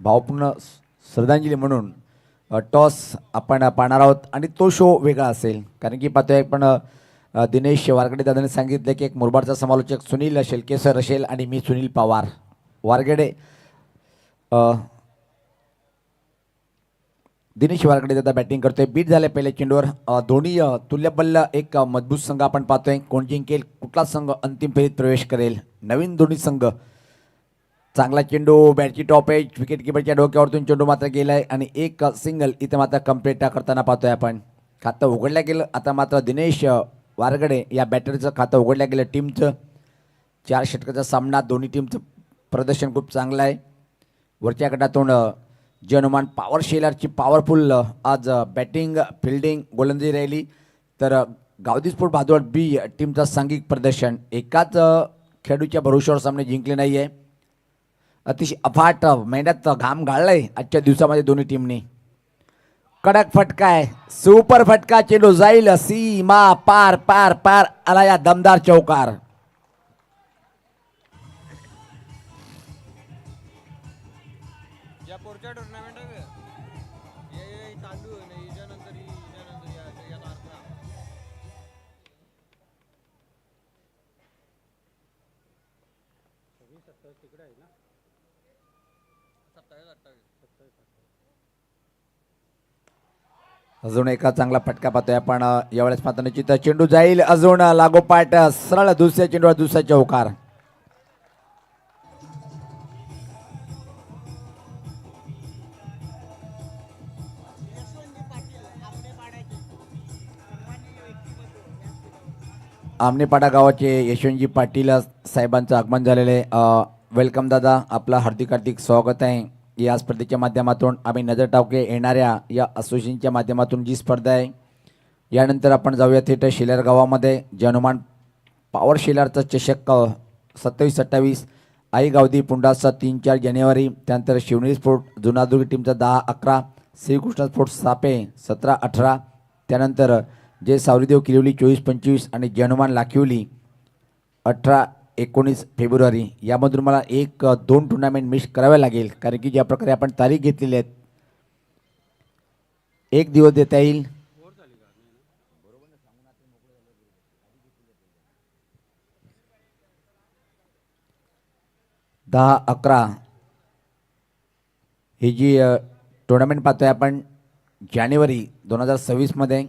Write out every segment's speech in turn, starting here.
भावपूर्ण श्रद्धांजली म्हणून टॉस आपण पाहणार आहोत आणि तो शो वेगळा असेल. कारण की पाहतोय पण दिनेश वारगडे दादांनी सांगितलं की एक मुरबाडचा समालोचक सुनील शेलकेसर असेल आणि मी सुनील पवार. वारगडे दिनेश वारगडे दादा बॅटिंग करतोय. बीट झाले पहिल्या चेंडूवर. दोन्ही तुल्यबल्ल एक मजबूत संघ आपण पाहतोय. कोण जिंकेल, कुठला संघ अंतिम फेरीत प्रवेश करेल. नवीन दोन्ही संघ. चांगला चेंडू बॅटची टॉप एज विकेट किपरच्या डोक्यावरतून चेंडू मात्र गेलाय आणि एक सिंगल इथं मात्र कंप्लीट करताना पाहतोय आपण. खातं उघडलं गेलं. आता मात्र दिनेश वारगडे या बॅटरचं खातं उघडलं गेलं टीमचं. 4 षटकाचा सामना. दोन्ही टीमचं प्रदर्शन खूप चांगलं आहे. वरच्या गटातून जे हनुमान पॉवर शेलरची पॉवरफुल आज बॅटिंग फिल्डिंग गोलंदाजी राहिली. तर गावदी स्पोर्ट भादवड बी टीमचं सांघिक प्रदर्शन. एकाच खेळाडूच्या भरोश्यावर सामने जिंकले नाही आहे. अतिशय अफाट मेहनत घाम गाळलाय आजच्या दिवसामध्ये दोन्ही टीमने. कडक फटका आहे. सुपर फटका. चेंडू जाईल सीमा पार पार पार आला या दमदार चौकार. अजून एका चांगला फटका पाहतोय आपण यावेळेस मात्र निश्चित चेंडू जाईल अजून लागोपाठ सरळ दुसऱ्या चेंडूवर दुसरा चौकार. आमनेपाडा गावाचे यशवंतजी पाटील साहेबांचं आगमन झालेले. वेलकम दादा, आपलं हार्दिक हार्दिक स्वागत आहे. या स्पर्धेच्या माध्यमातून आम्ही नजर टाकूया येणाऱ्या या असोसिएशनच्या माध्यमातून जी स्पर्धा आहे. यानंतर आपण जाऊया थेट शेलार गावामध्ये. जे हनुमान पॉवर शेलारचा चषक 27-28 आई गावदी पुंडाचा 3-4 जानेवारी. त्यानंतर शिवनेरी स्पोर्ट जुनादुर्ग टीमचा 10-11, श्रीकृष्ण स्पोर्ट्स सापे 17-18. त्यानंतर जे सावरीदेव किरिवली 24-25 आणि जे हनुमान लाखिवली 18-19 फेब्रुवारी. यामधून मला 1-2 टुर्नामेंट मिस कराव्या लागेल. कारण की ज्या प्रकारे आपण तारीख घेतलेली आहेत एक दिवस देता येईल. दहा 11 ही जी टुर्नामेंट पाहतोय आपण जानेवारी 2026 मध्ये.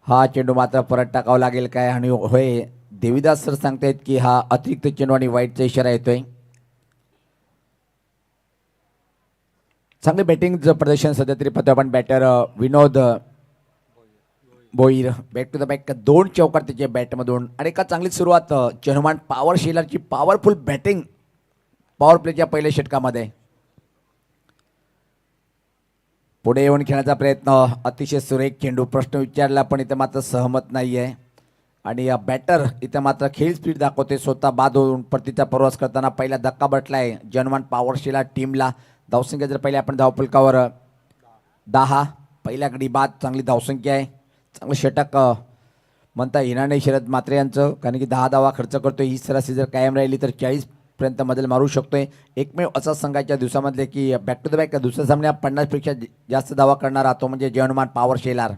हा चेंडू मात्र परत टाकावा लागेल काय. आणि होय, देवीदास सर सांगतायत की हा अतिरिक्त चेंडू आणि वाईटचा इशारा येतोय. चांगले बॅटिंगचं प्रदर्शन सध्या तरी पाहतोय आपण. Batter Vinod Boir back to the back 2 चौकार त्याच्या बॅटमधून आणि एका चांगली सुरुवात. हनुमान पॉवर शेलरची पॉवरफुल बॅटिंग पॉवर प्लेच्या पहिल्या षटकामध्ये. पुढे येऊन खेळण्याचा प्रयत्न. अतिशय सुरेख चेंडू. प्रश्न विचारला पण इथं मात्र सहमत नाही आहे. आणि बॅटर इथं मात्र खेळ स्पीड दाखवते. स्वतः बाद होऊन परतीचा प्रवास करताना पहिला धक्का बसला आहे जनमान पॉवर शेलर टीमला. धावसंख्या जर पहिले आपण धावफलकावर 10 पहिल्या गडी बाद. चांगली धावसंख्या आहे. चांगलं षटक म्हणता येणार नाही शरद मात्रे यांचं. कारण की 10 धावा खर्च करतोय. ही सरासरी जर कायम राहिली तर 40 पर्यंत मधल मारू शकतोय. एकमेव असा संघाच्या दिवसामधले की बॅक टू द बॅक दुसऱ्या सामन्यात 50 पेक्षा जास्त धावा करणारा तो म्हणजे जे हनुमान पॉवर शेलार.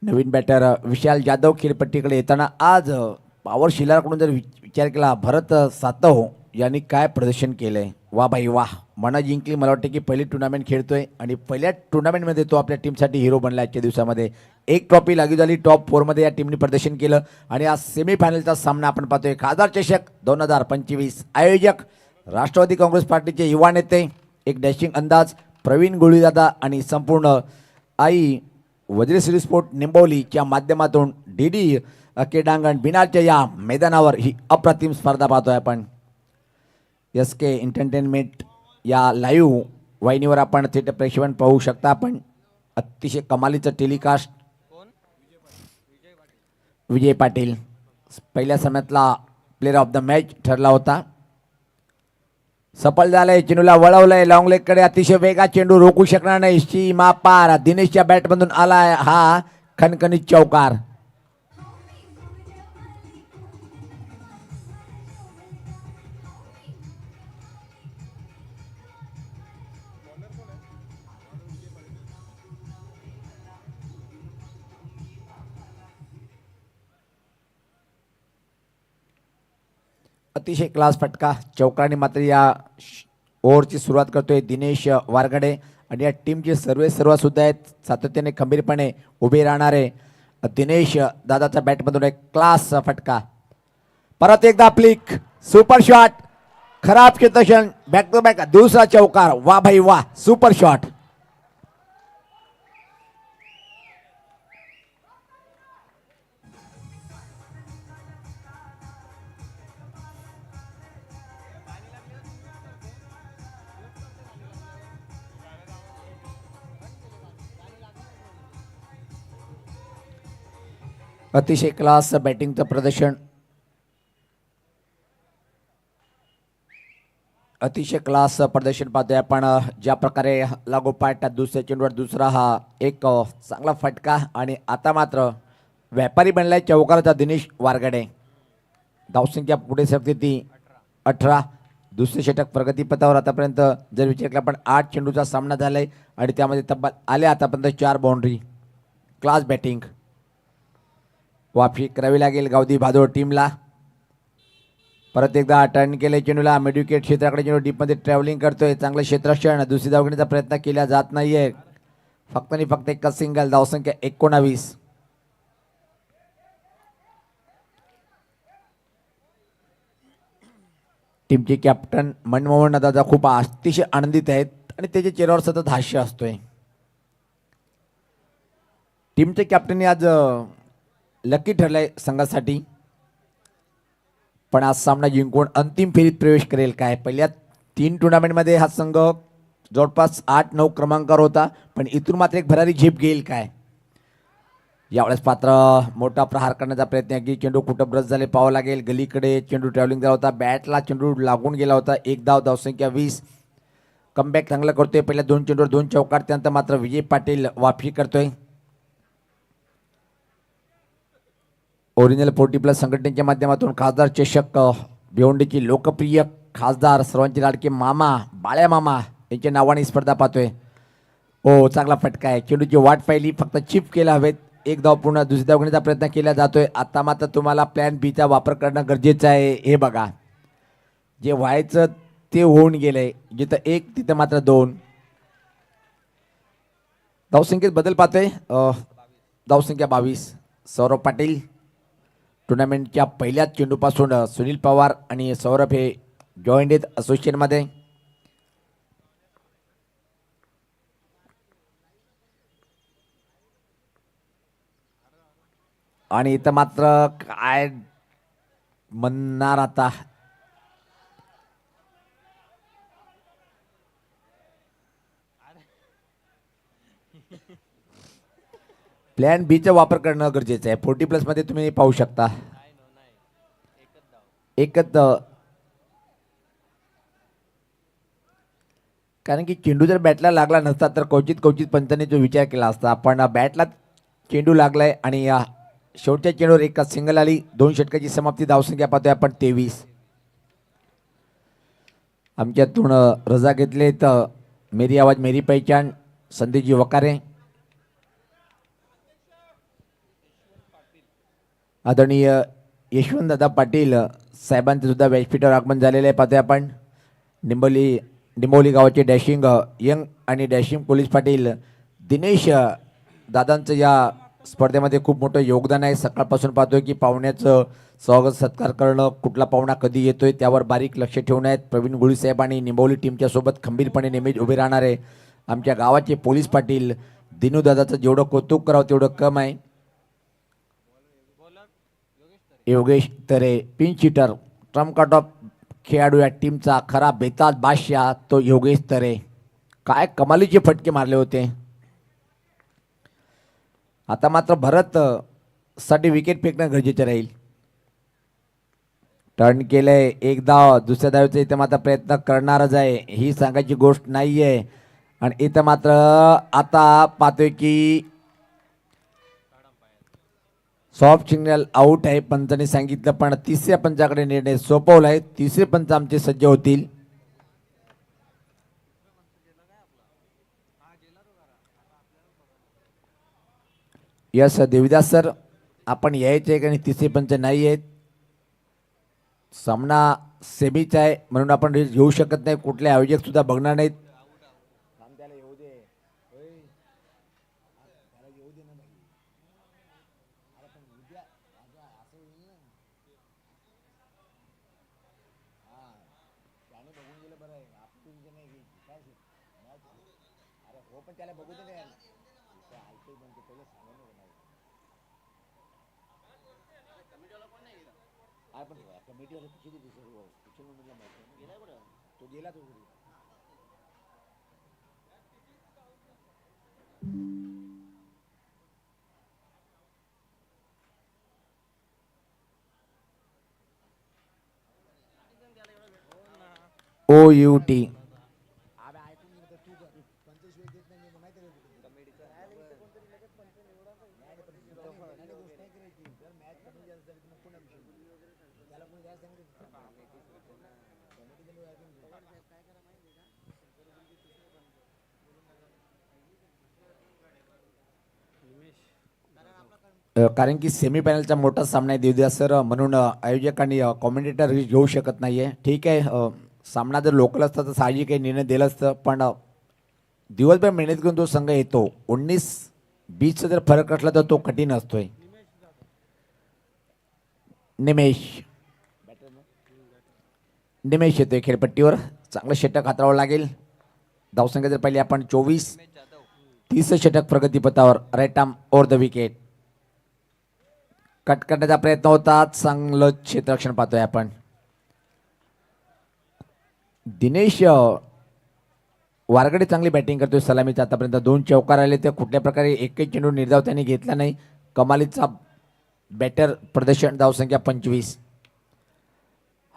नवीन बॅटर विशाल जाधव खेळपट्टीकडे येताना आज पॉवर शेलारकडून जर विचार केला भरत सातव यांनी काय प्रदर्शन केलंय. वा भाई वाह. मना जिंकली. मला वाटतं की पहिली टुर्नामेंट खेळतोय आणि पहिल्या टुर्नामेंटमध्ये तो आपल्या टीमसाठी हिरो बनला. आजच्या दिवसामध्ये एक ट्रॉफी लागू झाली. टॉप 4मध्ये या टीमने प्रदर्शन केलं. आणि आज सेमीफायनलचा सामना आपण पाहतोय खासदार चषक 2025. आयोजक राष्ट्रवादी काँग्रेस पार्टीचे युवा नेते. एक डॅशिंग अंदाज प्रवीण गोळीदादा आणि संपूर्ण आई वज्रश्री स्पोर्ट निंबवलीच्या माध्यमातून डीडी क्रीडांगण बिनारच्या या मैदानावर ही अप्रतिम स्पर्धा पाहतोय आपण. SK एंटरटेनमेंट या लाईव्ह वाहिनीवर आपण थेट प्रेक्षेपण पाहू शकता आपण. अतिशय कमालीचं टेलिकास्ट. विजय पाटील पहिल्या सामन्यातला प्लेअर ऑफ द मॅच ठरला होता. सफल झालंय. चेंडूला वळवलंय लॉंग लेग कडे. अतिशय वेगा चेंडू रोखू शकणार नाही. सीमा पार. दिनेशच्या बॅटमधून आलाय हा खणखणीत चौकार. अतिशय क्लास फटका चौकाने मात्र या ओव्हरची सुरुवात करतोय दिनेश वारगडे आणि या टीमचे सर्व सुद्धा आहेत सातत्याने खंबीरपणे उभे राहणारे दिनेश दादाच्या बॅटमधून एक क्लास फटका परत एकदा फ्लिक सुपर शॉट खराब क्षेत्रक्षण बॅक टू बॅक दुसरा चौकार वा भाई वा सुपर शॉट अतिशय क्लास बॅटिंगचं प्रदर्शन अतिशय क्लास प्रदर्शन पाहतोय आपण ज्या प्रकारे लागोपाठ दुसऱ्या चेंडूवर दुसरा हा एक चांगला फटका आणि आता मात्र व्यापारी बनलाय चौकाराचा दिनेश वारगडे धावसंख्या पुढे सरते ती 18 दुसरे षटक प्रगतीपथावर आतापर्यंत जर विचार केला आपण 8 चेंडूचा सामना झालाय आणि त्यामध्ये तब्बल आले आतापर्यंत 4 बाउंड्री क्लास बॅटिंग वापशी करावी लागेल गावदी भादोड टीमला परत एकदा टर्न केले चेंडूला मिडविकेट क्षेत्राकडे चेंडू डीपमध्ये ट्रॅव्हलिंग करतोय चांगलं क्षेत्ररक्षण दुसरी धावघेण्याचा प्रयत्न केला जात नाहीये फक्त आणि फक्त एकच सिंगल धावसंख्या 19 टीमचे कॅप्टन मनमोहन दादा खूप अतिशय आनंदित आहेत आणि त्याच्या चेहऱ्यावर सतत हास्य असतोय टीमचे कॅप्टन आज लकी ठरलाय संघासाठी पण आज सामना जिंकून अंतिम फेरीत प्रवेश करेल काय पहिल्या 3 टुर्नामेंटमध्ये हा संघ जवळपास 8-9 क्रमांकावर होता पण इथून मात्र एक भरारी झेप घेईल काय यावेळेस पात्र मोठा प्रहार करण्याचा प्रयत्न की चेंडू कुठं ब्रश झाले पाहावं लागेल गलीकडे चेंडू ट्रॅव्हलिंग झाला होता बॅटला चेंडू लागून गेला होता एक धावसंख्या 20 कमबॅक चांगलं करतोय पहिल्या 2 चेंडूवर 2 चौकार त्यानंतर मात्र विजय पाटील वापशी करतोय ओरिजिनल 40+ संघटनेच्या माध्यमातून खासदार चषक भिवंडीची लोकप्रिय खासदार सर्वांचे लाडके मामा बाळ्या मामा यांच्या नावाने स्पर्धा पाहतोय हो चांगला फटका आहे चेंडूची वाट पाहिली फक्त चिप केला हवेत एक धाव पूर्ण दुसरी धाव घेण्याचा प्रयत्न केला जातोय आता मात्र तुम्हाला प्लॅन बीचा वापर करणं गरजेचं आहे हे बघा जे व्हायचं ते होऊन गेलंय जिथं 1 तिथं मात्र 2 धावसंख्येत बदल पाहतोय धावसंख्या 22 सौरभ पाटील टुर्नामेंटच्या पहिल्याच चेंडूपासून सुनील पवार आणि सौरभ हे जॉईंट आहेत असोसिएशनमध्ये आणि इथं मात्र काय म्हणणार आता प्लॅन बीचा वापर करणं गरजेचं आहे 40+ मध्ये तुम्ही पाहू शकता एकच कारण की चेंडू जर बॅटला लागला नसता तर क्वचित पंचांनी जो विचार केला असता पण बॅटला चेंडू लागलाय आणि या शेवटच्या चेंडूवर एक सिंगल आली 2 षटकाची समाप्ती धावसंख्या पाहतोय आपण 23 आमच्यातून रजा घेतले तर मेरी आवाज मेरी पहचान संदीपजी वकारे आदरणीय यशवंतदादा पाटील साहेबांचे सुद्धा व्यासपीठावर आगमन झालेले आहे पाहतोय आपण निंबोली गावाचे डॅशिंग यंग आणि डॅशिंग पोलीस पाटील दिनेश दादांचं या स्पर्धेमध्ये खूप मोठं योगदान आहे सकाळपासून पाहतोय की पाहुण्याचं स्वागत सत्कार करणं कुठला पाहुणा कधी येतोय त्यावर बारीक लक्ष ठेवून आहेत प्रवीण गुळी साहेब आणि निंबोली टीमच्या सोबत खंबीरपणे नेहमीच उभे राहणारे आमच्या गावाचे पोलीस पाटील दिनू दादाचं जेवढं कौतुक करावं तेवढं कम आहे Yogesh Tare pinch hitter trump card of खेळाडू या टीमचा खरा बेताज बादशाह तो योगेश तरे काय कमालीचे फटके मारले होते आता मात्र भरत साठी विकेट फेकणं गरजेचं राहील टर्न केलंय एक धाव दुसऱ्या धावेचा इथं मात्र प्रयत्न करणारच आहे ही सांगायची गोष्ट नाहीये आणि इथं मात्र आता पाहतोय की सॉफ्ट सिग्नल आउट आहे पंचांनी सांगितलं पण तिसऱ्या पंचाकडे निर्णय सोपवलाय तिसरे पंच आमचे सज्ज होतील यस देविदास सर आपण यायचे आणि तिसरे पंच नाही आहेत सामना सेमीचा आहे म्हणून आपण रिस्क घेऊ शकत नाही, कुठले आयोजक सुद्धा बघणार नाहीत. OUT कारण की सेमीफायनलचा मोठा सामना आहे देवद्या सर, म्हणून आयोजकांनी कॉमेंटेटर रिस्क घेऊ शकत नाहीये. ठीक आहे, सामना जर लोकल असता तर साहजिक काही निर्णय दिला असतं, पण दिवसभर मेहनत करून तो संघ येतो. 19-20चा जर फरक असला तर तो कठीण असतोय. निमेश येतोय खेळपट्टीवर, चांगलं षटक हाताळावं लागेल. धावसंख्या जर पाहिली आपण 24, 30 षटक प्रगतीपथावर. Right arm over the wicket. Cut करण्याचा प्रयत्न होता, चांगलं क्षेत्ररक्षण पाहतोय आपण. दिनेश वारगडे चांगली बॅटिंग करतोय सलामीचा. आतापर्यंत 2 चौकार आले, तर कुठल्या प्रकारे एकही चेंडू निर्धाव त्यांनी घेतला नाही. कमालीचा बॅटर प्रदर्शन. धावसंख्या 25.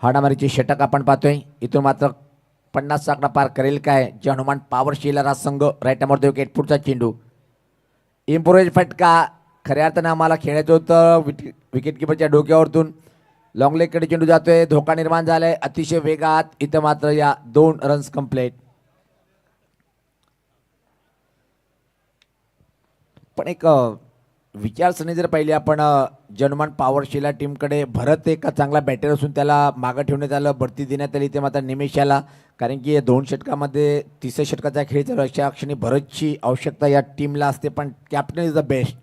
हाणामारीचे षटक आपण पाहतोय. इथून मात्र 50चा आकडा पार करेल काय जे हनुमान पॉवर शेलर हा संघ. राईट आर्मवर विकेट. पुढचा चेंडू इम्प्रोवाइज फटका. खऱ्या अर्थानं आम्हाला खेळायचं होतं. विकेट किपरच्या डोक्यावरतून लॉंग लेगकडे चेंडू जातोय. धोका निर्माण झालाय अतिशय वेगात. इथं मात्र या 2 रन्स कंप्लीट. पण एक विचारसरणी जर पाहिली आपण, जनमान पॉवर शेला टीमकडे भरत एक चांगला बॅटर असून त्याला मागं ठेवण्यात आलं, बढती देण्यात आली. ते मात्र निमेशाला, कारण की 2 षटकामध्ये 30 षटकाचा खेळचा अशा क्षणी भरतची आवश्यकता या टीमला असते, पण कॅप्टन इज द बेस्ट.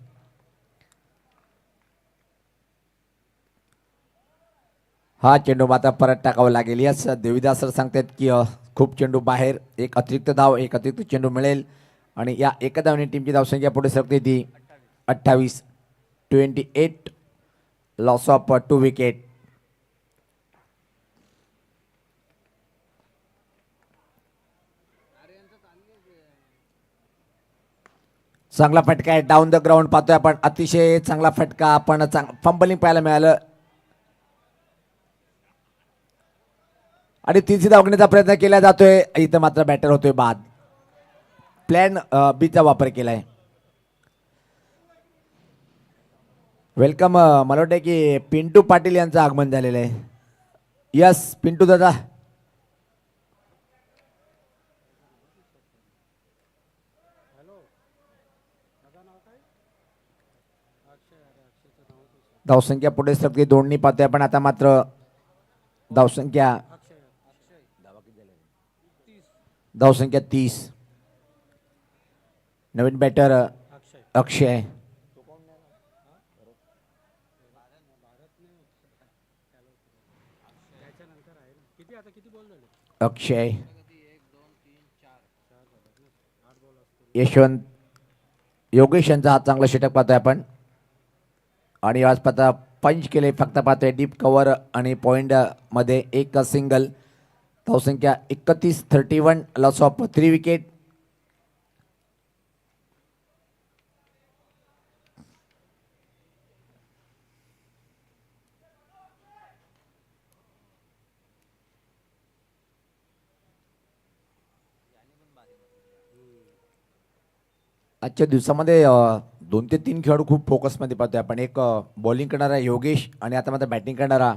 हा चेंडू मात्र परत टाकावा लागेल. याच देवीदास सर सांगतात की खूप चेंडू बाहेर, एक अतिरिक्त धाव, एक अतिरिक्त चेंडू मिळेल आणि या एका धावने टीमची धावसंख्या पुढे सरकते ती 28. 28. Loss of 2 wicket. चांगला फटका आहे डाऊन द ग्राउंड पाहतोय आपण. अतिशय चांगला फटका. आपण फंबलिंग पाहायला मिळालं आणि तिसरी धाव घेण्याचा प्रयत्न केला जातोय. इथं मात्र बॅटर होतोय बाद. प्लॅन बीचा वापर केलाय. वेलकम. मला वाटतं की पिंटू पाटील यांचं आगमन झालेलं आहे. यस पिंटू दादा. धावसंख्या पुढे सरकते 2नी पाहतोय आपण. आता मात्र धावसंख्या 30. नवीन बॅटर अक्षय. अक्षय, यशवंत, योगेश यांचा हा चांगला षटक पाहतोय आपण. आणि आज पाहता पंच केले, फक्त पाहतोय डीप कव्हर आणि पॉइंट मध्ये एक सिंगल. धावसंख्या 31. 31. Loss of 3 wicket. आजच्या दिवसामध्ये 2 ते 3 खेळाडू खूप फोकसमध्ये पाहतोय आपण. एक बॉलिंग करणारा योगेश आणि आता मात्र बॅटिंग करणारा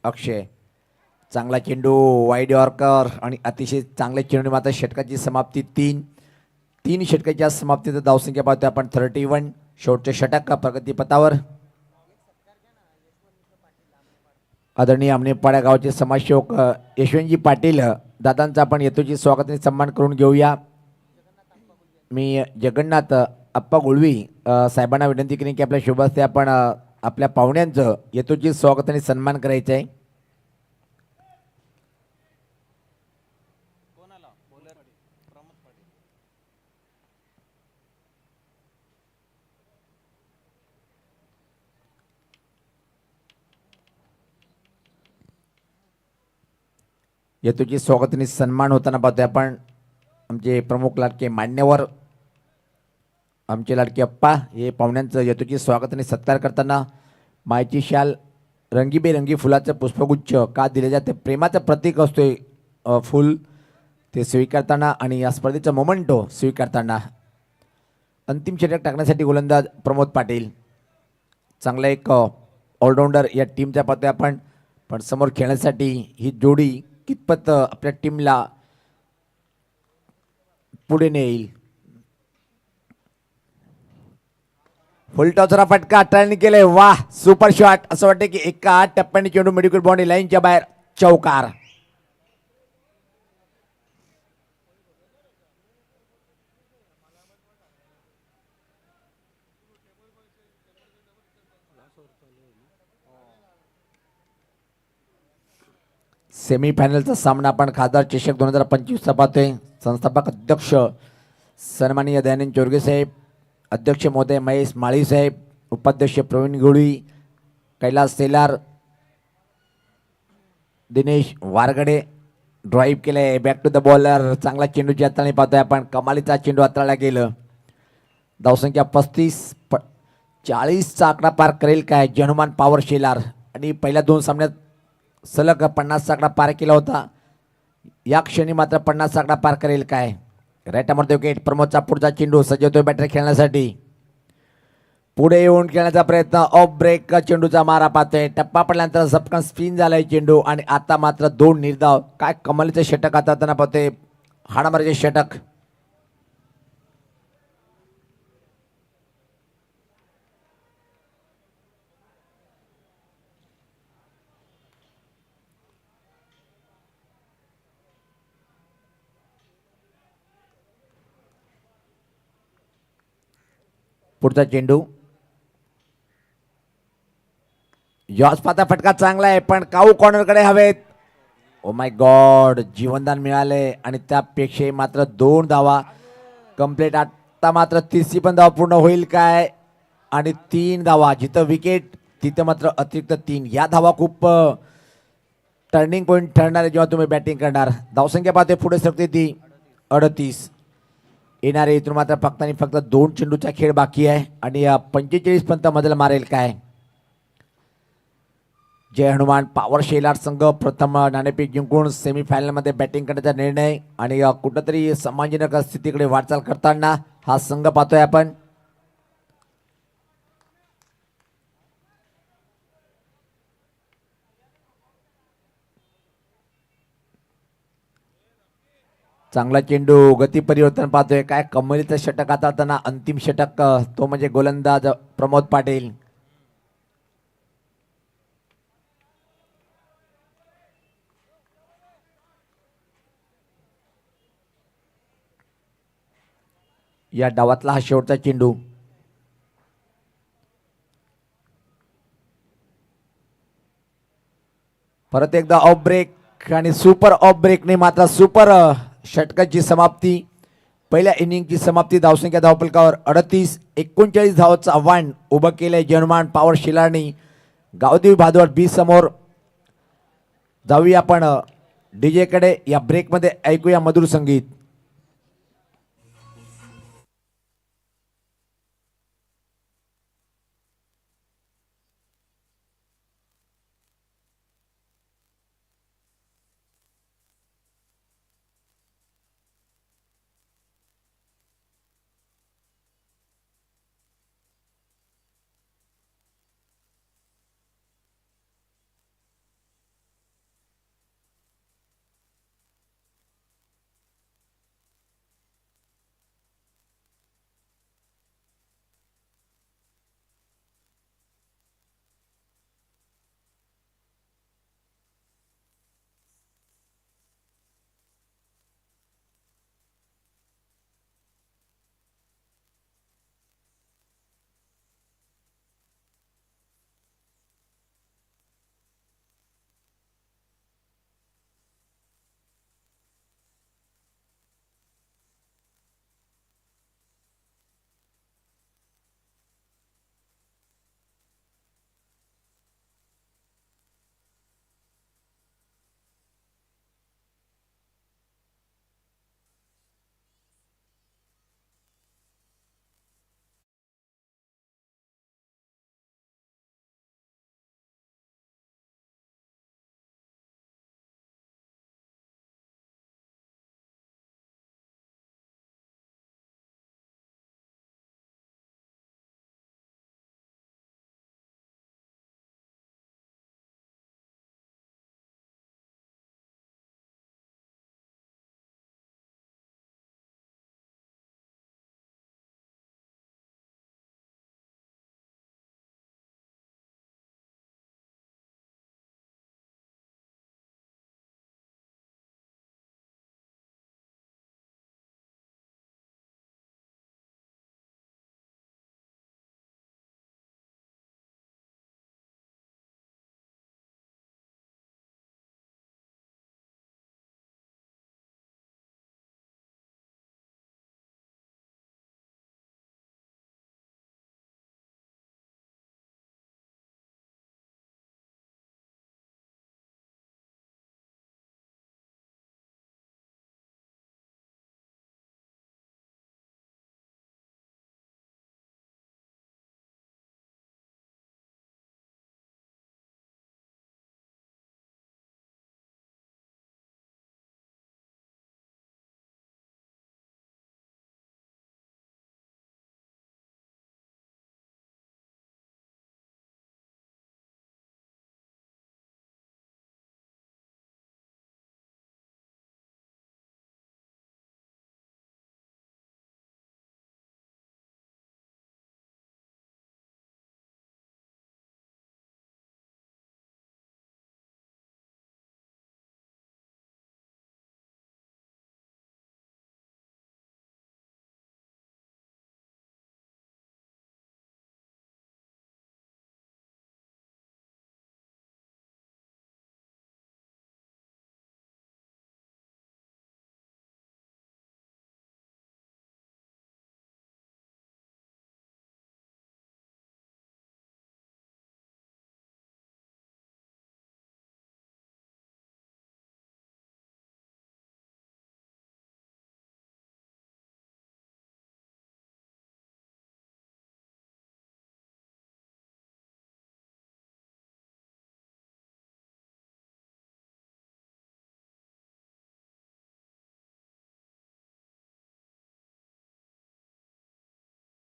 अक्षय. चांगला चेंडू, वाईड यॉर्कर आणि अतिशय चांगल्या चेंडू. मात्र षटकाची समाप्ती 3 षटकाच्या समाप्तीचं धावसंख्या पाहतोय आपण 31. शेवटचे षटक प्रगतीपथावर. आदरणीय आमनेपाड्या गावचे समाजसेवक यशवंतजी पाटील दादांचा आपण येतोची स्वागताने सन्मान करून घेऊया. मी जगन्नाथ अप्पा गुळवी साहेबांना विनंती करेन की आपल्या शुभ हस्ते आपण आपल्या पाहुण्यांचं येतोची स्वागताने सन्मान करायचं आहे. येतोची स्वागताने सन्मान होताना पाहतोय आपण आमचे प्रमुख लाडके मान्यवर आमचे लाडके अप्पा हे पाहुण्यांचं येतोची स्वागताने सत्कार करताना मायची शाल रंगीबेरंगी फुलाचं पुष्पगुच्छ का दिले जाते प्रेमाचं प्रतीक असतोय फूल ते स्वीकारताना आणि या स्पर्धेचा मोमेंटो स्वीकारताना अंतिम षटक टाकण्यासाठी गोलंदाज प्रमोद पाटील चांगला एक ऑलराऊंडर या टीमच्या पाहतोय आपण पण समोर खेळण्यासाठी ही जोडी कितपत आपल्या टीमला पुढे नेईल. फुलटॉसरा फटका टर्न केले वाह सुपर शॉट असं वाटतं की एका टप्प्याने चेंडू मेडिकल बाउंड्री लाईनच्या बाहेर चौकार. सेमीफायनलचा सामना आपण खासदार चषक 2025 पाहतोय. संस्थापक अध्यक्ष सन्माननीय दयानंद चोरगे साहेब, अध्यक्ष महोदय महेश माळी साहेब, उपाध्यक्ष प्रवीण गुळवी, कैलास सेलार, दिनेश वारगडे. ड्राईव्ह केले बॅक टू द बॉलर चांगला चेंडूची हाताळणी पाहतोय आपण कमालीचा चेंडू हाताळला गेलं. धावसंख्या 35-40चा आकडा पार करेल काय जनुमान पॉवर शेलार आणि पहिल्या दोन सामन्यात सलग 50चा आकडा पार केला होता. या क्षणी मात्र 50चा आकडा पार करेल काय. राईटमध्ये विकेट प्रमोदचा पुढचा चेंडू सज्ज होतोय बॅटर खेळण्यासाठी पुढे येऊन खेळण्याचा प्रयत्न ऑफ ब्रेक चेंडूचा मारा पाहतोय टप्पा पडल्यानंतर झपकन स्पिन झालाय चेंडू आणि आता मात्र दोन निर्धाव काय कमालीचे षटक हाताळताना पाहतोय हाणामारीचे षटक. पुढचा चेंडू यॉस पाता फटका चांगला आहे पण काऊ कॉर्नरकडे हवेत. ओ माय गॉड जीवनदान मिळाले आणि त्यापेक्षा मात्र 2 धावा कंप्लीट. आता मात्र तिसरी पण धावा पूर्ण होईल काय आणि 3 धावा जिथं विकेट तिथं मात्र अतिरिक्त 3. या धावा खूप टर्निंग पॉईंट ठरणार आहे जेव्हा तुम्ही बॅटिंग करणार. धावसंख्या पाहते पुढे सरकते ती 38. येणारे इथून मात्र फक्त आणि फक्त 2 चेंडूचा खेळ बाकी आहे आणि 45 पर्यंत मधला मारेल काय. जय हनुमान पॉवर शेलार संघ प्रथम नाणेफेक जिंकून सेमीफायनलमध्ये बॅटिंग करण्याचा निर्णय आणि कुठंतरी समांजनक स्थितीकडे वाटचाल करताना हा संघ पाहतोय आपण. चांगला चेंडू गती परिवर्तन पाहतोय काय कमलीचं षटक हाताळताना अंतिम षटक तो म्हणजे गोलंदाज प्रमोद पाटील. या डावातला हा शेवटचा चेंडू परत एकदा ऑफ ब्रेक आणि सुपर ऑफ ब्रेकने मात्र सुपर षटकाची समाप्ती. पहिल्या इनिंगची समाप्ती धावसंख्या धावफलकावर 38-39 धावांचं आव्हान उभं केलंय जनुमान पॉवर शिलारनी. गावदेवी भादवड बी समोर जाऊया आपण डीजे कडे. या ब्रेकमध्ये ऐकूया मधुर संगीत.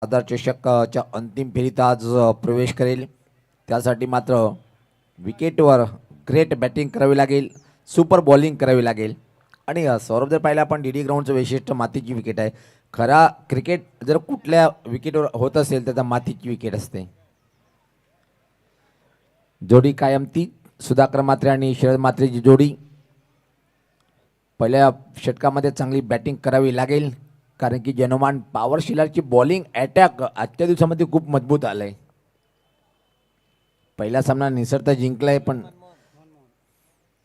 आधार चषकच्या अंतिम फेरीत आज प्रवेश करेल. त्यासाठी मात्र विकेटवर ग्रेट बॅटिंग करावी लागेल, सुपर बॉलिंग करावी लागेल. आणि सौरभ जर पाहिलं आपण डी डी ग्राउंडचं वैशिष्ट्य मातीची विकेट आहे. खरा क्रिकेट जर कुठल्या विकेटवर होत असेल तर मातीची विकेट असते. जोडी कायम ती सुधाकर म्हात्रे आणि शरद म्हात्रेची जोडी. पहिल्या षटकामध्ये चांगली बॅटिंग करावी लागेल, कारण की जनमान पॉवर शिलारची बॉलिंग अटॅक आजच्या दिवसामध्ये खूप मजबूत आलंय. पहिला सामना निसर्ता जिंकलाय, पण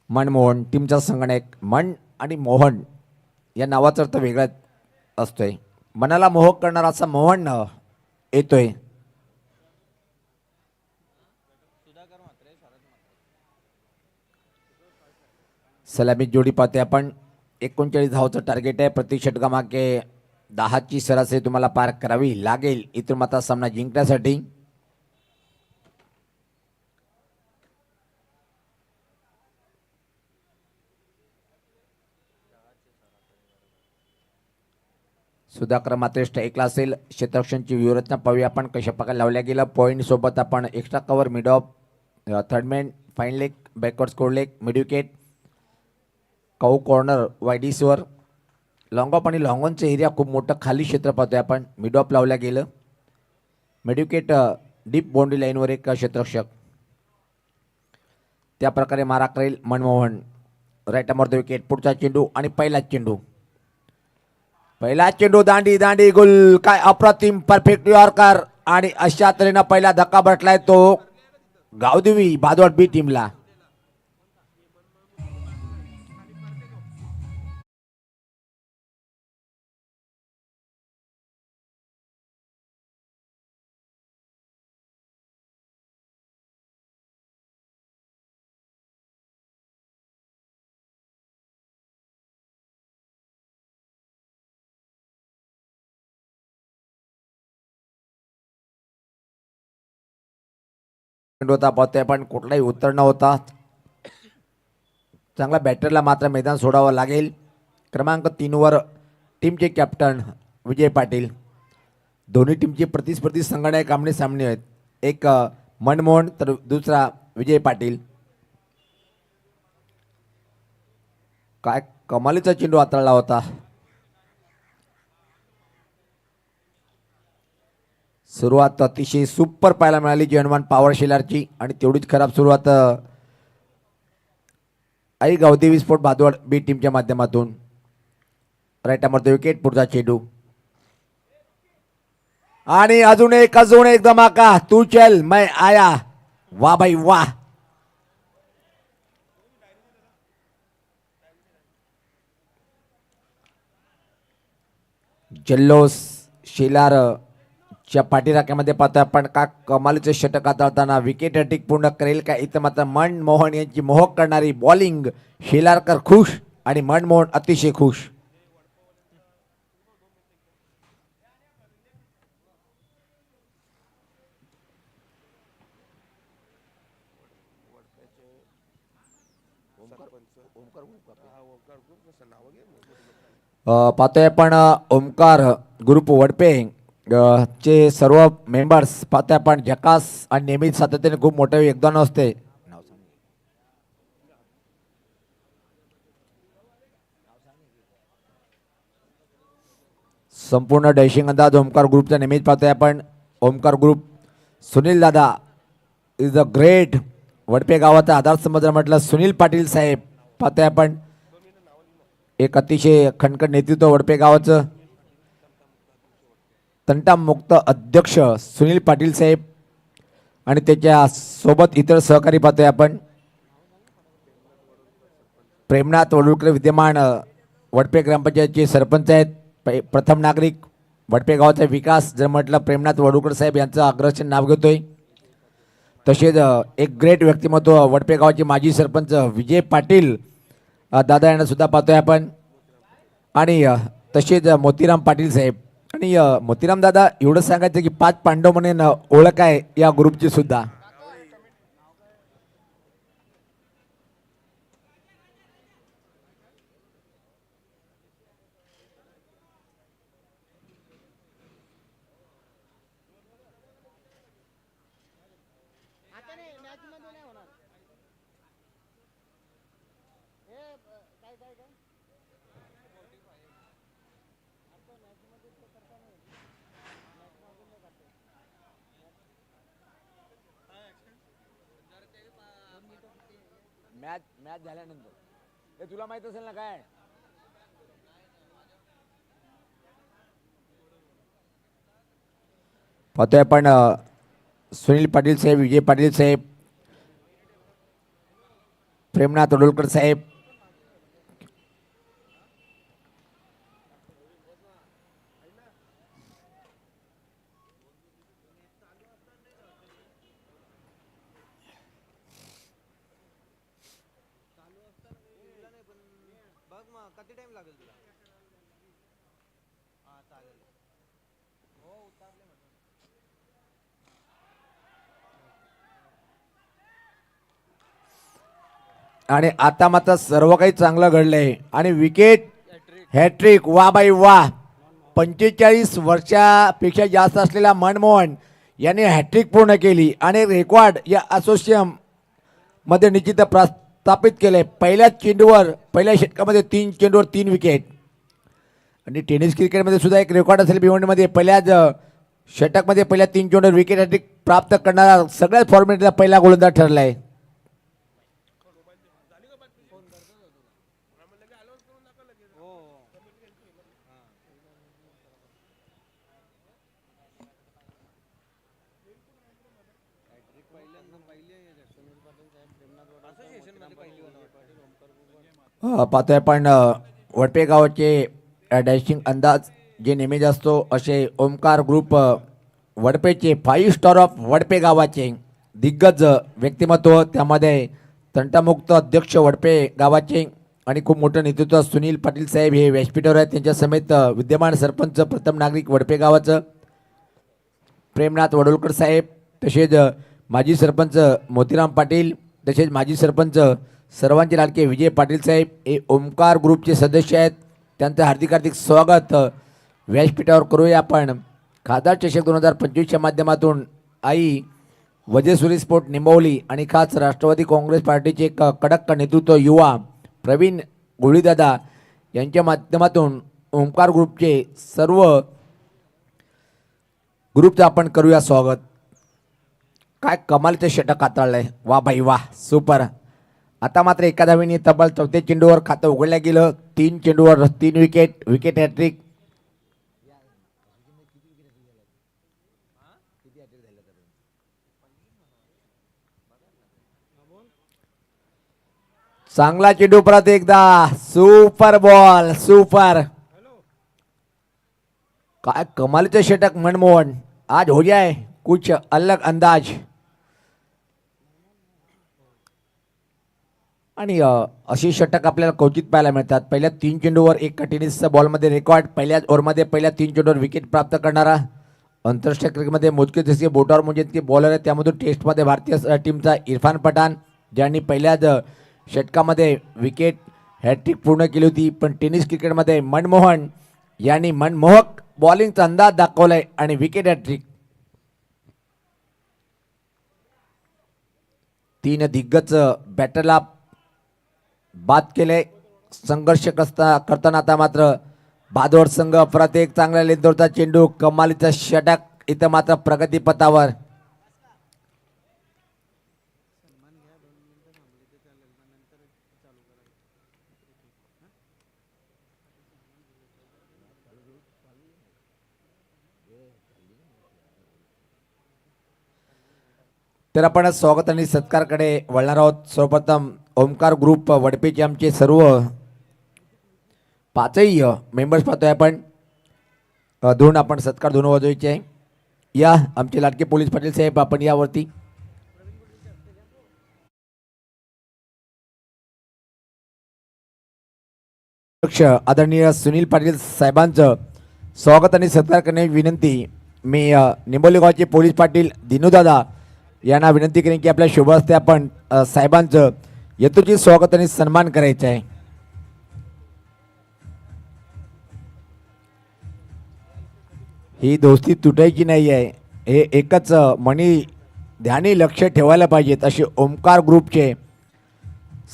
मनमोहन टीमचा संगणक मन आणि मोहन या नावाचा अर्थ वेगळाच असतोय. मनाला मोहक करणारा असा मोहन येतोय. सलामी जोडी पाहते आपण. 39 धावचं टार्गेट आहे. प्रति षटकामागे 10ची सरासरी तुम्हाला पार करावी लागेल इथून मात्र सामना जिंकण्यासाठी. सुधाकर मात्र स्ट्राईकला असेल. क्षेत्ररक्षणची व्यूहरचना पाहूया आपण कशा प्रकारे लावल्या गेलं. पॉईंट सोबत आपण extra cover, mid off, third man, fine leg, backward square leg, mid wicket, cow corner, वायडीसवर, लॉंग ऑफ आणि लॉंग ऑनचं एरिया खूप मोठं खाली क्षेत्र पाहतोय आपण. मिड ऑफ लावल्या गेलं. मिड विकेट डीप बाउंड्री लाईनवर एक क्षेत्ररक्षक. त्या प्रकारे मारा करेल मनमोहन. राईट अमर द विकेट. पुढचा चेंडू आणि पहिलाच चेंडू. पहिला चेंडू दांडी दांडी गुल. काय अप्रतिम परफेक्ट यॉर्कर. आणि अशा तऱ्हेनं पहिला धक्का बसलाय तो गावदेवी भादवड बी टीमला. होता पाहतोय पण कुठलाही उत्तर न होता. चांगला बॅटरला मात्र मैदान सोडावं लागेल. क्रमांक 3 वर टीमचे कॅप्टन विजय पाटील. दोन्ही टीमचे प्रतिस्पर्धी संघटक आमने सामने आहेत. एक मनमोहन तर दुसरा विजय पाटील. काय कमालीचा चेंडू हाताळला होता. सुरुवात अतिशय सुपर पाहायला मिळाली जनमान पॉवर शिलारची. आणि तेवढीच खराब सुरुवात आई गावदेवी स्पोर्ट भादवड बी टीमच्या माध्यमातून. राईट अमर विकेट. पुढचा चेंडू आणि अजून एक धमाका. तू चल मैं आया. वाह भाई वाह. जल्लोष शिलार च्या पाठीराख्यामध्ये पाहतोय आपण. का कमालीचे षटक हाताळताना विकेट हॅट्रिक पूर्ण करेल का. इथं मात्र मनमोहन यांची मोहक करणारी बॉलिंग. शिलारकर खुश आणि मनमोहन अतिशय खुश. पाहतोय आपण ओमकार ग्रुप वडपे चे सर्व मेंबर्स पाहतोय आपण. झकास आणि नेहमीच सातत्याने खूप मोठे योगदान असते. संपूर्ण डॅशिंग अंदाज ओमकार ग्रुपचा नेहमीच पाहतोय आपण. ओमकार ग्रुप सुनील दादा इज अ ग्रेट. वडपे गावाचा आधार समजा म्हटलं सुनील पाटील साहेब पाहतोय आपण. एक अतिशय खणखण नेतृत्व वडपे गावाचं. तंटामुक्त अध्यक्ष सुनील पाटील साहेब आणि त्याच्या सोबत इतर सहकारी पाहतोय आपण. प्रेमनाथ वडुळकर विद्यमान वडपे ग्रामपंचायतचे सरपंच आहेत. प्रथम नागरिक वडपे गावाचा विकास जर म्हटलं प्रेमनाथ वडुळकर साहेब यांचं अग्रस्थान नाव घेतोय. तसेच एक ग्रेट व्यक्तिमत्व वडपे गावाचे माजी सरपंच विजय पाटील दादा यांना सुद्धा पाहतोय आपण. आणि तसेच मोतीराम पाटील साहेब. आणि मोतीराम दादा एवढं सांगायचं की 5 पांडव म्हणून ओळख आहे या ग्रुपची सुद्धा. मॅच मॅच झाल्यानंतर हे तुला माहित असेल ना काय. पाहतोय आपण सुनील पाटील साहेब, विजय पाटील साहेब, प्रेमनाथ वडोलकर साहेब, किती टाइम लागेल तुला? हा चालेल. हो उतारले म्हणून. आणि आता मात्र सर्व काही चांगलं घडलंय आणि विकेट हॅट्रिक. वा बाई वा. 45 वर्षापेक्षा जास्त असलेला मनमोहन यांनी हॅट्रिक पूर्ण केली आणि रेकॉर्ड या असोसिएशन मध्ये निश्चित प्रस्थापित केले. पहिल्याच चेंडूवर पहिल्या षटकामध्ये 3 चेंडूवर 3 विकेट. आणि टेनिस क्रिकेटमध्ये सुद्धा एक रेकॉर्ड असेल भिवंडीमध्ये पहिल्याच षटकमध्ये पहिल्या 3 चेंडूवर विकेट हॅट्रिक प्राप्त करणारा सगळ्याच फॉर्मेटचा पहिला गोलंदाज ठरलाय. पाहतोय आपण वडपे गावाचे डॅशिंग अंदाज जे नेहमीच असतो असे Omkar group वडपेचे 5 star of Wadpe गावाचे दिग्गज व्यक्तिमत्व, त्यामध्ये तंटामुक्त अध्यक्ष वडपे गावाचे आणि खूप मोठं नेतृत्व सुनील पाटील साहेब हे व्यासपीठावर आहेत. त्यांच्या समेत विद्यमान सरपंच प्रथम नागरिक वडपे गावाचं प्रेमनाथ वडोलकर साहेब, तसेच माजी सरपंच मोतीराम पाटील, तसेच माजी सरपंच सर्वांचे लाडके विजय पाटील साहेब हे ओमकार ग्रुपचे सदस्य आहेत. त्यांचं हार्दिक हार्दिक स्वागत व्यासपीठावर करूया आपण. खासदार चषक 2025च्या माध्यमातून आई वजेश्वरी स्पोर्ट निंबवली आणि खास राष्ट्रवादी काँग्रेस पार्टीचे एक कडक नेतृत्व युवा प्रवीण गोळीदादा यांच्या माध्यमातून ओमकार ग्रुपचे सर्व ग्रुपचं आपण करूया स्वागत. काय कमालचं षटक हाताळलंय. वा भाई वा, सुपर. आता मात्र एका धावेने तब्बल 4थ्या चेंडूवर खातं उघडल्या गेलं. 3 चेंडूवर 3 विकेट, विकेट हॅट्रिक. चांगला चेंडू परत एकदा, सुपर बॉल, सुपर. काय कमालीचं षटक मनमोहन. आज हो जाए कुछ अलग अंदाज. आणि अशी षटक आपल्याला क्वचित पाहायला मिळतात. पहिल्या 3 चेंडूवर एक टेनिसच्या बॉलमध्ये रेकॉर्ड. पहिल्याच ओव्हरमध्ये पहिल्या 3 चेंडूवर विकेट प्राप्त करणारा आंतरराष्ट्रीय क्रिकेटमध्ये मोजके जसे बोटावर म्हणजे ते बॉलर आहेत. त्यामधून टेस्टमध्ये भारतीय टीमचा इरफान पठाण ज्यांनी पहिल्याच षटकामध्ये विकेट हॅट्रिक पूर्ण केली होती. पण टेनिस क्रिकेटमध्ये मनमोहन यांनी मनमोहक बॉलिंगचा अंदाज दाखवलाय आणि विकेट हॅट्रिक. 3 दिग्गज बॅटरला बाद केले. संघर्ष करताना आता मात्र बादोड संघ परत एक चांगल्या लेंथवरचा चेंडू, कमालीचा षटक. इथं मात्र प्रगती पथावर. तर आपण स्वागत आणि सत्कारकडे वळणार आहोत. सर्वप्रथम ओमकार ग्रुप वडपेचे आमचे सर्व 5ही मेंबर्स पाहतोय आपण. धून आपण सत्कार धून वाजवायचे आहे. या आमचे लाडके पोलीस पाटील साहेब, आपण यावरती. अध्यक्ष आदरणीय सुनील पाटील साहेबांचं स्वागत आणि सत्कार करण्याची विनंती. मी निंबोली गावचे पोलीस पाटील दिनूदादा यांना विनंती करेन की आपल्या शुभ हस्ते आपण साहेबांचं यथोचित स्वागत आणि सन्मान करायचं आहे. ही दोस्ती तुटायची नाही आहे. हे एकच मनी ध्यानी लक्ष ठेवायला पाहिजेत असे ओमकार ग्रुपचे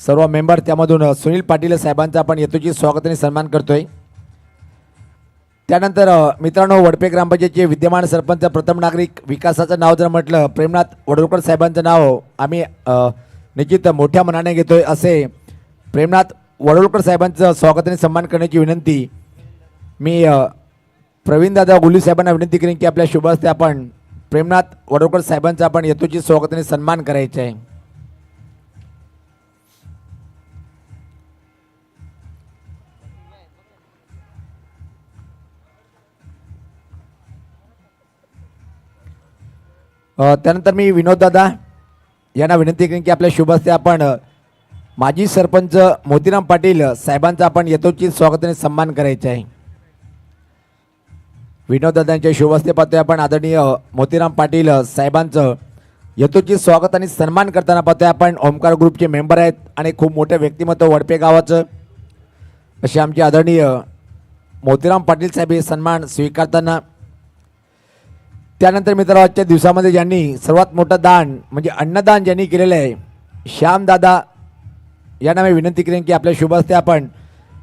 सर्व मेंबर. त्यामधून सुनील पाटील साहेबांचं आपण यथोचित स्वागत आणि सन्मान करतोय. त्यानंतर मित्रांनो, वडपे ग्रामपंचायतचे विद्यमान सरपंच प्रथम नागरिक विकासाचं नाव जर म्हटलं प्रेमनाथ वडोलकर साहेबांचं नाव आम्ही निश्चित मोठ्या मनाने घेतोय असे प्रेमनाथ वडोलकर साहेबांचं स्वागताने सन्मान करण्याची विनंती मी प्रवीणदादा गुल्ली साहेबांना विनंती करेन की आपल्या शुभ हस्ते आपण प्रेमनाथ वडोलकर साहेबांचा आपण यथोचित स्वागताने सन्मान करायचा आहे. त्यानंतर मी विनोददादा यांना विनंती करेन की आपल्या शुभ हस्ते आपण माजी सरपंच मोतीराम पाटील साहेबांचा आपण यथोचित स्वागताने सन्मान करायचा आहे. विनोददादांच्या शुभ हस्ते पाहतोय आपण आदरणीय मोतीराम पाटील साहेबांचं यथोचित स्वागत आणि सन्मान करताना पाहतोय आपण. ओमकार ग्रुपचे मेंबर आहेत आणि खूप मोठे व्यक्तिमत्व वडपे गावाचं असे आमचे आदरणीय मोतीराम पाटील साहेब हे सन्मान स्वीकारताना. त्यानंतर मित्रांनो आजच्या दिवसामध्ये ज्यांनी सर्वात मोठं दान म्हणजे अन्नदान ज्यांनी केलेलं आहे श्यामदादा यांना मी विनंती करेन की आपल्या शुभ हस्ते आपण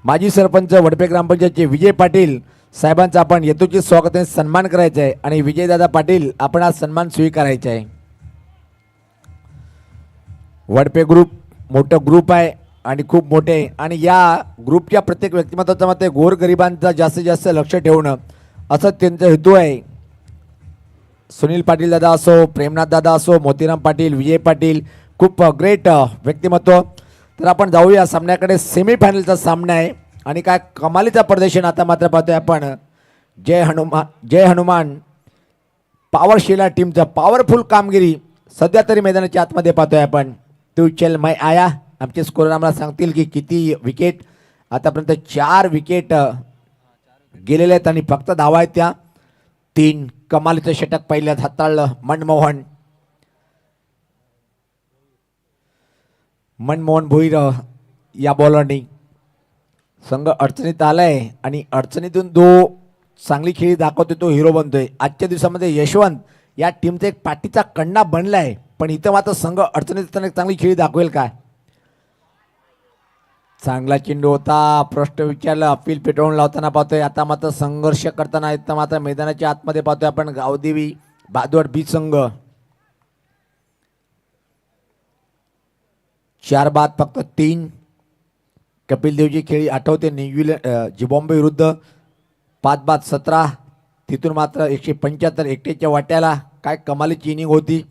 माजी सरपंच वडपे ग्रामपंचायतचे विजय पाटील साहेबांचा आपण यथोचित स्वागताने सन्मान करायचा आहे आणि विजयदादा पाटील आपण हा सन्मान स्वीकारायचा आहे. वडपे ग्रुप मोठं ग्रुप आहे आणि खूप मोठे आहे आणि या ग्रुपच्या प्रत्येक व्यक्तिमत्वाचं मत गोरगरिबांचा जास्तीत जास्त लक्ष ठेवणं असं त्यांचा हेतू आहे. सुनील पाटील दादा असो, प्रेमनाथ दादा असो, मोतीराम पाटील, विजय पाटील खूप ग्रेट व्यक्तिमत्व. तर आपण जाऊया सामन्याकडे. सेमीफायनलचा सामना आहे आणि काय कमालीचा प्रदर्शन आता मात्र पाहतोय आपण. जय हनुमान पॉवरशिला टीमचं पॉवरफुल कामगिरी सध्या तरी मैदानाच्या आतमध्ये पाहतोय आपण. तू चल मैं आया आमचे स्कोर आम्हाला सांगतील की किती विकेट. आतापर्यंत 4 विकेट गेलेले आहेत आणि फक्त धावा आहेत त्या 3. कमालीचं षटक पहिल्यात हाताळलं मनमोहन भोईर या बॉलरनी. संघ अडचणीत आलाय आणि अडचणीतून जो चांगली खेळी दाखवतोय तो हिरो बनतोय. आजच्या दिवसामध्ये यशवंत या टीमचा एक पाठीचा कण्णा बनलाय पण इथं मात्र संघ अडचणीत असताना एक चांगली खेळी दाखवेल काय. चांगला चेंडू होता. प्रश्न विचारला अपील पेटवून लावताना पाहतोय. आता मात्र संघर्ष करताना इथं मात्र मैदानाच्या आतमध्ये पाहतोय आपण गावदेवी बादवड बी संघ. 4 बाद फक्त 3. कपिल देवची खेळी आठवते न्यूझीलंड झिम्बाब्वे विरुद्ध 5 बाद 17. तिथून मात्र 175 एकटेच्या वाट्याला. काय कमालीची इनिंग होती.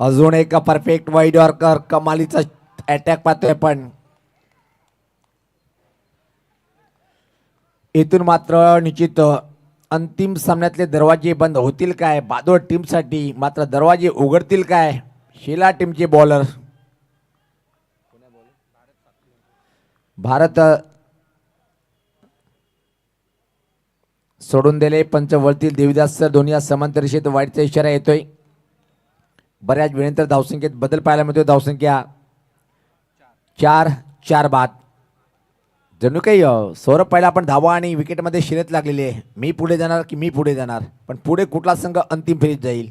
अजून एक परफेक्ट वाईड यॉर्कर कमालीचा अटॅक पाहतोय आपण. इथून मात्र निश्चित अंतिम सामन्यातले दरवाजे बंद होतील काय बादोड टीमसाठी. मात्र दरवाजे उघडतील काय शिला टीमचे बॉलर. भारत सोडून दिले. पंच वळतील देवीदास सर दोन्ही समांतर रेषेत वाईटचा इशारा येतोय. बऱ्याच वेळेनंतर धावसंख्येत बदल पाहायला मिळतोय. धावसंख्या 4 बाद. जणू काही सौरभ पहिला आपण धावा आणि विकेटमध्ये शिरत लागलेली आहे. मी पुढे जाणार की मी पुढे जाणार पण पुढे कुठला संघ अंतिम फेरीत जाईल.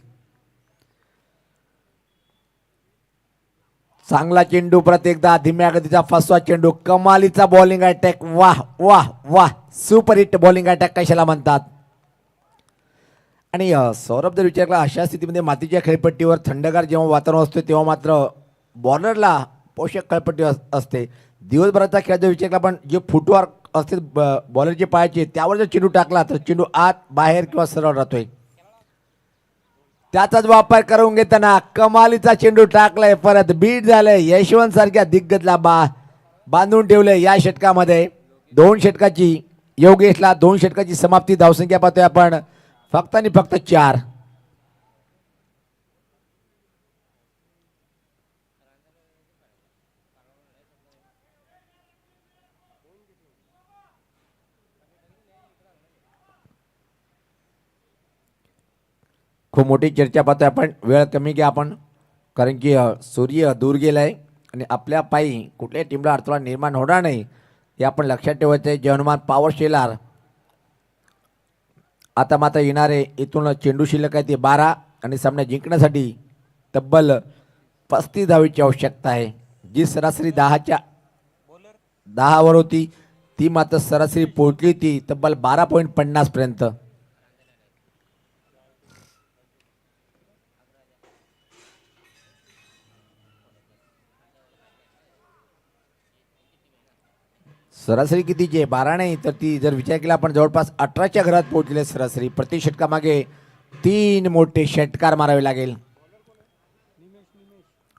चांगला चेंडू परत एकदा धीम्या गतीचा फसवा चेंडू. कमालीचा बॉलिंग अटॅक. वाह वाह वाह सुपर हिट बॉलिंग अटॅक कशाला म्हणतात. आणि सौरभ जर विचार केला अशा स्थितीमध्ये मातीच्या खेळपट्टीवर थंडगार जेव्हा वातावरण असते तेव्हा मात्र बॉलरला पोषक खेळपट्टी असते. दिवसभराचा खेळ जर विचार केला पण जे फुटवर्क असते बॉलरचे पायाचे त्यावर जर चेंडू टाकला तर चेंडू आत बाहेर किंवा सरळ राहतोय. त्याचाच वापर करून घेताना कमालीचा चेंडू टाकलाय. परत बीट झालंय. यशवंत सारख्या दिग्गजला बांधून ठेवलंय या षटकामध्ये. 2 षटकाची योगेशला 2 षटकाची समाप्ती. धावसंख्या पाहतोय आपण फक्त आणि फक्त 4. खूप मोठी चर्चा पाहतोय आपण. वेळ कमी घ्या आपण कारण की सूर्य दूर गेलाय आणि आपल्या पायी कुठल्याही टीमला अडथळा निर्माण होणार नाही हे आपण लक्षात ठेवायचं आहे. जय हनुमान पॉवर शेलार. आता मात्र येणारे इथून चेंडू शिल्लक आहे ते 12 आणि सामना जिंकण्यासाठी तब्बल 35 धावेची आवश्यकता आहे. जी सरासरी 10वर होती ती मात्र सरासरी पोहोचली होती तब्बल 12.50 पर्यंत. सरासरी कितीची आहे? 12 नाही तर ती जर विचार केला आपण जवळपास 18च्या घरात पोहोचले सरासरी. प्रति षटकामागे 3 मोठे षटकार मारावे लागेल.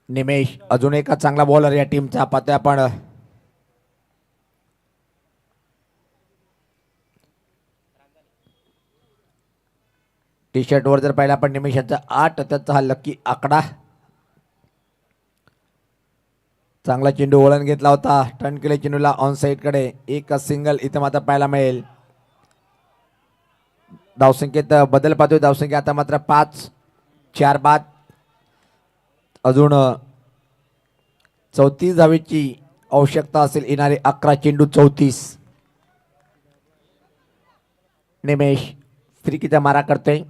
निमेश अजून एका चांगला बॉलर या टीमचा पाहतोय आपण. टी शर्ट वर जर पाहिला आपण निमेशाचा 8, त्याचा हा लकी आकडा. चांगला चेंडू वळण घेतला होता, टर्न केले चेंडूला ऑन साइड कडे. एक सिंगल इथं मात्र पाहायला मिळेल. धावसंख्येत बदल पाहतोय. धावसंख्या आता मात्र 5-4 बाद. अजून 34 धावेची आवश्यकता असेल. येणारे 11 चेंडू 34. निमेश फ्रीकीचा मारा करतोय.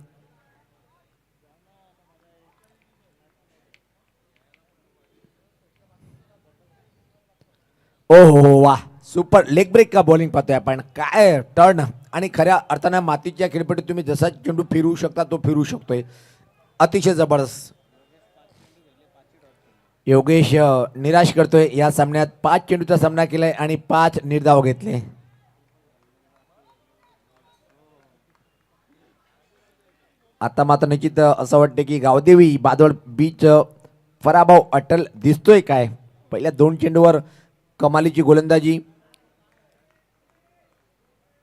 ओ हो वाह, सुपर लेग ब्रेक का बॉलिंग पाहतोय आपण. काय टर्न आणि खऱ्या अर्थानं मातीच्या खेळपट्टीत तुम्ही जसा चेंडू फिरवू शकता तो फिरू शकतोय. अतिशय जबरदस्त. योगेश निराश करतोय. या सामन्यात 5 चेंडूचा सामना केलाय आणि 5 निर्धाव घेतले. आता मात्र निश्चित असं वाटतं की गावदेवी बादोड बीच पराभव अटल दिसतोय काय. पहिल्या 2 चेंडूवर कमालीची गोलंदाजी.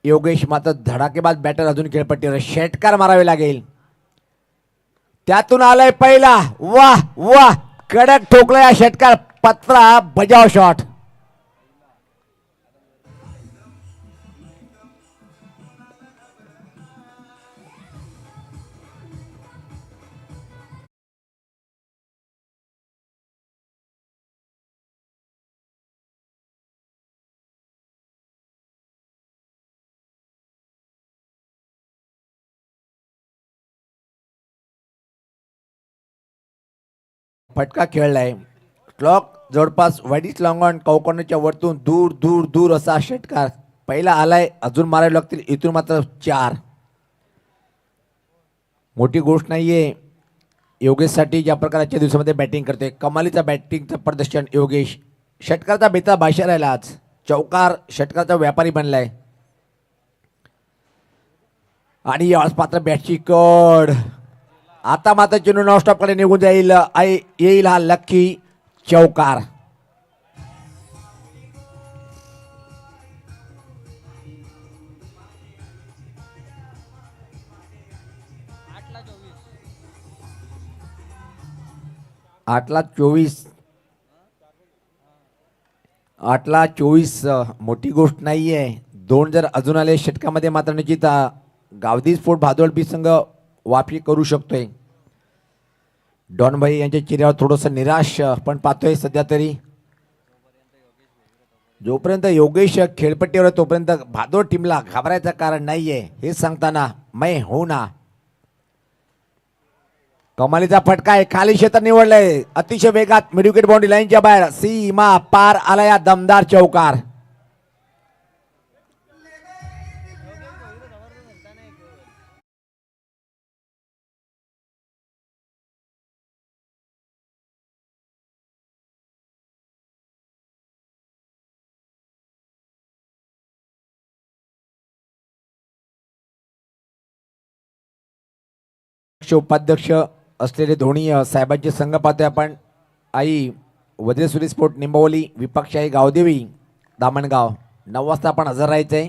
योगेश मात्र धडाकेबाज बॅटर. अजून खेळपट्टीवर षटकार मारावे लागेल. त्यातून आलाय पहिला. वाह वाह, कडक ठोकलाय हा षटकार. पत्रा बजाव शॉट. फटका खेळलाय. क्लॉक जवळपास वाईट लॉंग ऑन कॉर्नरच्या वरतून दूर दूर दूर असा षटकार. पहिला आलाय, अजून मारावे लागतील. इथून मात्र 4. मोठी गोष्ट नाहीये योगेशसाठी. ज्या प्रकारच्या दिवसामध्ये बॅटिंग करते, कमालीचा बॅटिंगचं प्रदर्शन योगेश. षटकारचा बेता भाषा राहिला आज. चौकार षटकारचा व्यापारी बनलाय. आणि यावेळेस पात्र बॅटची कड. आता मात्र चेंडू नॉनस्टॉप कडे निघून जाईल. येईल हा लक्की चौकार. आठला 24 मोठी गोष्ट नाहीये. 2 जर अजून आले षटकामध्ये मात्र निश्चित गावदी स्पोर्ट भादोड बी संघ वापी करू शकतोय. डॉन भाई यांच्या चेहऱ्यावर थोडंसं निराश पण पाहतोय सध्या तरी. जोपर्यंत योगेश खेळपट्टीवर आहे तोपर्यंत भादोड टीमला घाबरायचं कारण नाहीये हे सांगताना मै हो ना. कमालीचा फटका आहे. खाली क्षेत्र निवडलंय. अतिशय वेगात मिड विकेट बाउंड्री लाईनच्या बाहेर. सीमा पार आला या दमदार चौकार. उपाध्यक्ष असलेले धोनी साहेबांचे संघ पाहतोय आपण. आई वज्रेश्वरी स्पोर्ट निंबवली, विपक्षाई गावदेवी दामणगाव. 9 वाजता आपण हजर राहायचंय.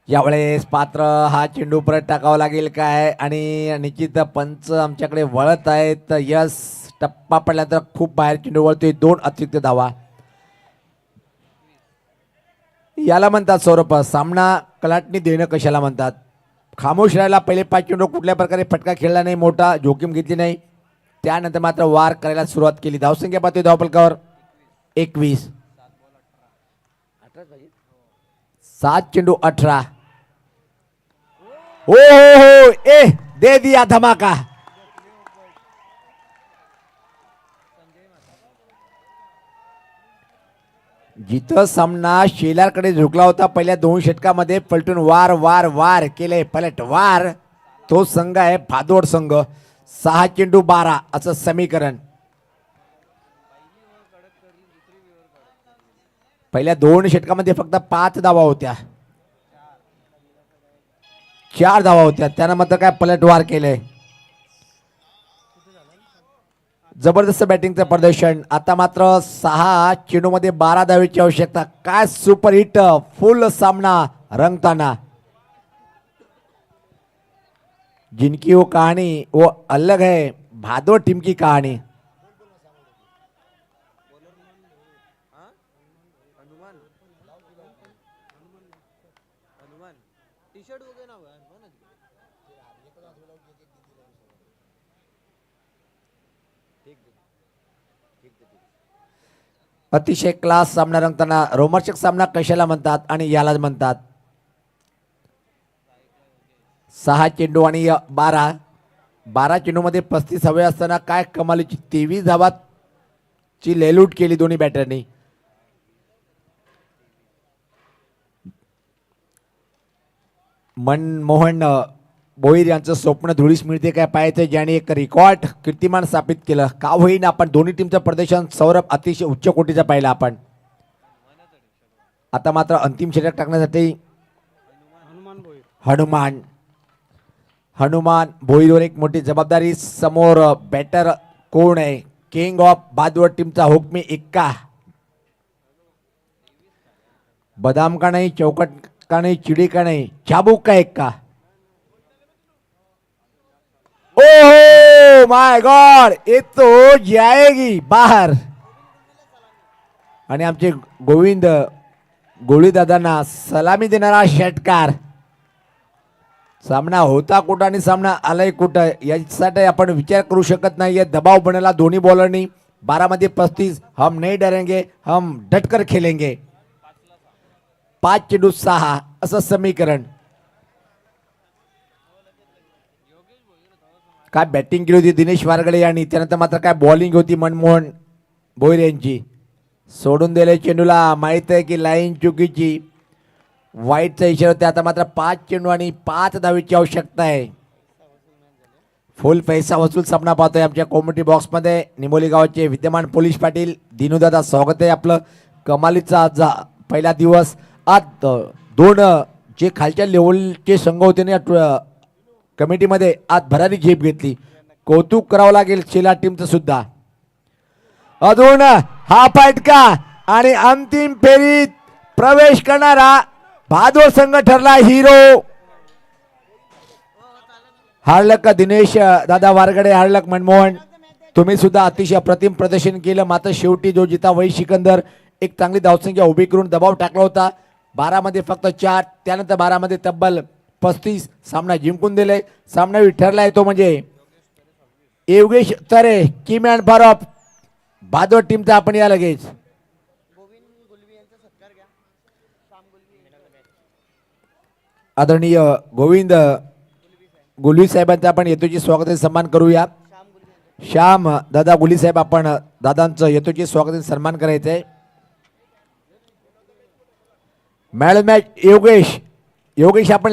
यावेळेस पात्र हा चेंडू परत टाकावा लागेल काय. आणि निश्चित पंच आमच्याकडे वळत आहेत. यस, टप्पा पडल्यानंतर खूप बाहेर चेंडू वळतोय. 2 अतिरिक्त धावा. याला म्हणतात सौरभ सामना कलाटणी देणं. कशाला म्हणतात? खामोश राहायला. पहिले 5 चेंडू कुठल्या प्रकारे फटका खेळला नाही, मोठा जोखीम घेतली नाही. त्यानंतर मात्र वार करायला सुरुवात केली. धावसंख्या पाहतोय धावफलकावर 21. 7 चेंडू 18. हो हो हो, ए दे दिया धमाका. जिथं सामना शेलारकडे झुकला होता पहिल्या 2 षटकामध्ये, पलटून वार वार वार केले. पलट वार. तो संघ आहे भादोड संघ. 6 चेंडू 12 असं समीकरण. पहिल्या 2 षटकामध्ये फक्त 5 धावा होत्या, 4 धावा होत्या. त्यानं मात्र काय पलटवार केले. जबरदस्त बॅटिंगचं प्रदर्शन. आता मात्र 6 चेंडूमध्ये 12 धावेची आवश्यकता. काय सुपर हिट फुल सामना रंगताना. जिनकी वो कहानी वो अलग है, भादो टीम की कहानी. हाँ हनुमान हनुमान टी शर्ट वगैरे नाव आहे हनुमानच ठीक अतिशय क्लास सामना रंगताना. रोमांचक सामना कशाला म्हणतात आणि यालाच म्हणतात. 6 चेंडू आणि 12 चेंडूमध्ये 35 हवे असताना काय कमालीची 23 धावाची लेलूट केली दोन्ही बॅटरनी. मनमोहन भोईर यांचं स्वप्न धुळीस मिळते काय पाहायचं, ज्याने एक रेकॉर्ड कीर्तिमान स्थापित केलं. का होईना आपण दोन्ही टीमचं प्रदर्शन सौरभ अतिशय उच्च कोटीचं पाहिलं आपण. आता मात्र अंतिम षटक टाकण्यासाठी हनुमान भोईरवर एक मोठी जबाबदारी. समोर बॅटर कोण आहे? किंग ऑफ बादवर टीमचा हुकमी एक्का. बदाम का नहीं, चौकट का नहीं, चिड़ी का नहीं, चाबुक का एक्का. ओहो माय गॉड, ये तो जाएगी बाहर. आणि आमचे गोविंद गोळी दादांना सलामी देणारा षटकार. सामना होता कुठं आणि सामना आलाय कुठं यासाठी आपण विचार करू शकत नाही. दबाव बनला दोन्ही बॉलरनी. 12 मध्ये 35. हम नहीं डरेंगे, हम डटकर खेलेंगे. 5 चेंडू 6 असं समीकरण. काय बॅटिंग केली होती दिनेश वारगडे यांनी. त्यानंतर मात्र काय बॉलिंग होती मनमोहन भोईर यांची. सोडून दिले चेंडूला. माहित आहे की लाईन चुकीची. वाईटचा इशारा होता. आता मात्र 5 चेंडू आणि 5 धावेची आवश्यकता आहे. फुल पैसा वसूल सामना पाहतोय आमच्या कॉमेडी बॉक्समध्ये. निमोली गावाचे विद्यमान पोलीस पाटील दिनूदादा, स्वागत आहे आपलं. कमालीचा आज पहिला दिवस. आज 2 जे खालच्या लेवलचे संघ होते ना कमिटीमध्ये आज भरारी झेप घेतली. कौतुक करावं लागेल शेला टीमचं सुद्धा. अजून हा फटका आणि अंतिम फेरीत प्रवेश करणारा भादो संघ ठरला हिरो. हारलक का दिनेश दादा वारगडे, हारलक मनमोहन. तुम्ही सुद्धा अतिशय अप्रतिम प्रदर्शन केलं. मात्र शेवटी जो जिता वही सिकंदर एक चांगली धावसंख्या उभी करून दबाव टाकला होता. 12 मध्ये फक्त 4, त्यानंतर 12 मध्ये तब्बल 35 सामना जिंकून दिले. सामना ठरलाय तो म्हणजे योगेश तरे, कीमॅन फॉर ऑफ भादो टीमचा. आपण या लगेच आदरणीय गोविंद गुलवी साहेबांचा आपण येतोची स्वागत सन्मान करूया. श्याम दादा गुली साहेब, आपण दादांचं येतोची स्वागत सन्मान करायचंय. मॅच योगेश आपण